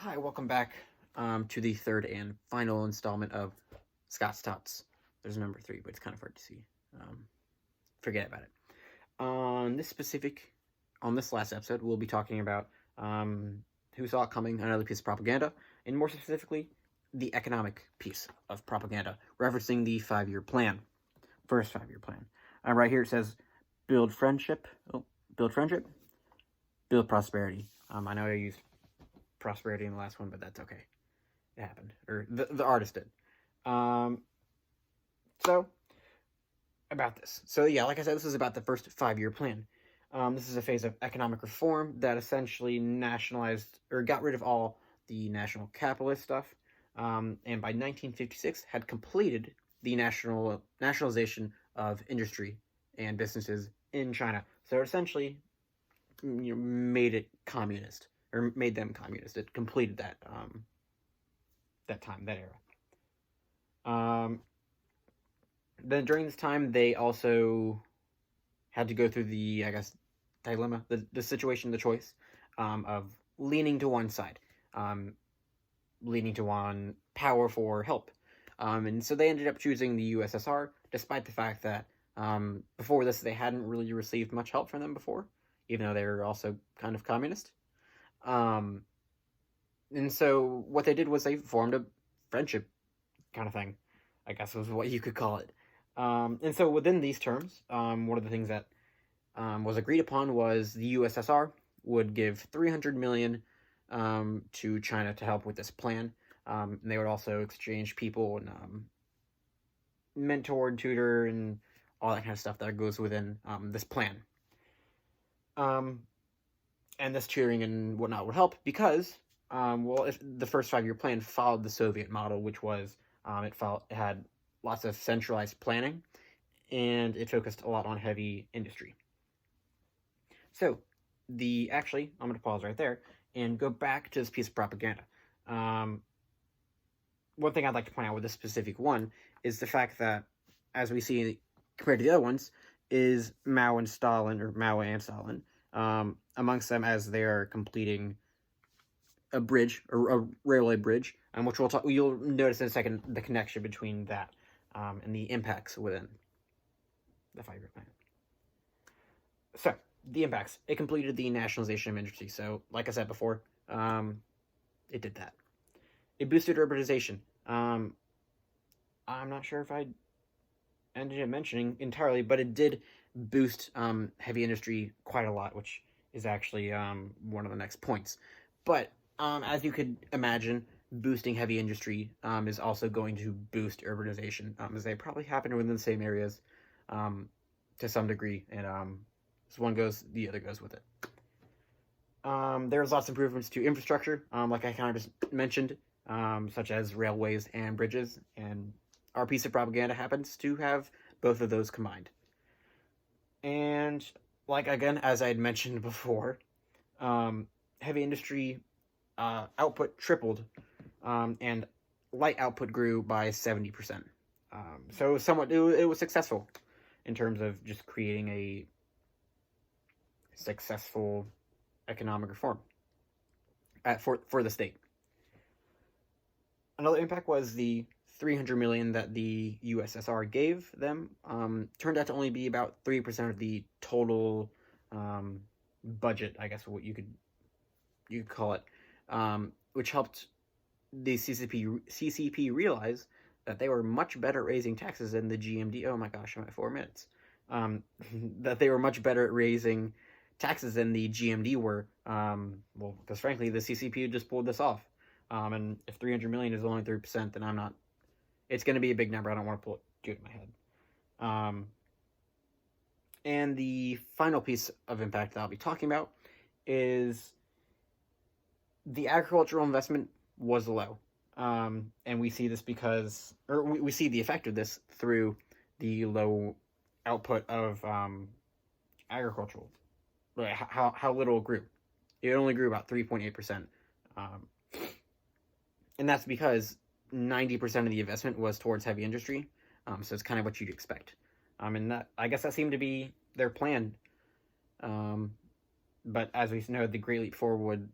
Hi, welcome back to the third and final installment of Scott's Tots. There's number 3, but it's kind of hard to see. Forget about it. On this last episode, we'll be talking about who saw it coming, another piece of propaganda, and more specifically, the economic piece of propaganda, referencing the 5-year plan. First 5-year plan. Right here it says, build friendship, build prosperity. I know I used prosperity in the last one, but that's okay. It happened, or the artist did. So about this. So yeah, like I said, this is about the first 5-year plan. This is a phase of economic reform that essentially nationalized or got rid of all the national capitalist stuff, and by 1956 had completed the nationalization of industry and businesses in China. So it essentially, made it communist, or made them communist. It completed that that era. Then during this time, they also had to go through the, dilemma, the situation, the choice of leaning to one side, leaning to one power for help. And so they ended up choosing the USSR, despite the fact that before this, they hadn't really received much help from them before, even though they were also kind of communist. And so what they did was they formed a friendship kind of thing, I guess was what you could call it. And so within these terms, one of the things that was agreed upon was the USSR would give $300 million to China to help with this plan. And they would also exchange people and mentor and tutor and all that kind of stuff that goes within this plan. And this tutoring and whatnot would help because, if the first 5-year plan followed the Soviet model, which was it had lots of centralized planning, and it focused a lot on heavy industry. So, I'm going to pause right there and go back to this piece of propaganda. One thing I'd like to point out with this specific one is the fact that, as we see compared to the other ones, is Mao and Stalin, amongst them as they are completing a bridge, or a railway bridge, which you'll notice in a second the connection between that and the impacts within the 5-year plan. So, the impacts. It completed the nationalization of industry. So, like I said before, it did that. It boosted urbanization. I'm not sure if I ended up mentioning entirely, but it did boost heavy industry quite a lot, which is actually one of the next points. But as you could imagine, boosting heavy industry is also going to boost urbanization, as they probably happen within the same areas to some degree, and as one goes, the other goes with it. There's lots of improvements to infrastructure, like I kind of just mentioned, such as railways and bridges, and our piece of propaganda happens to have both of those combined. And, again, as I had mentioned before, heavy industry output tripled, and light output grew by 70%. So it was successful in terms of just creating a successful economic reform for the state. Another impact was the $300 million that the USSR gave them turned out to only be about 3% of the total budget, I guess what you could call it, which helped the CCP realize that they were much better at raising taxes than the GMD. Oh my gosh, I'm at 4 minutes. That they were much better at raising taxes than the GMD were. Because frankly, the CCP just pulled this off. And if 300 million is only 3%, then I'm not. It's going to be a big number. I don't want to do it in my head. And the final piece of impact that I'll be talking about is the agricultural investment was low. And we see this we see the effect of this through the low output of agricultural. How little it grew. It only grew about 3.8%. And that's because 90% of the investment was towards heavy industry. So it's kind of what you'd expect. And I guess that seemed to be their plan. But as we know, the Great Leap Forward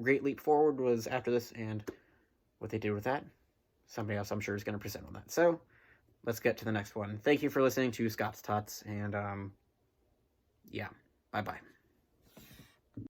great leap forward was after this, and what they did with that, somebody else I'm sure is going to present on that. So let's get to the next one. Thank you for listening to Scott's Tots, and yeah, bye-bye.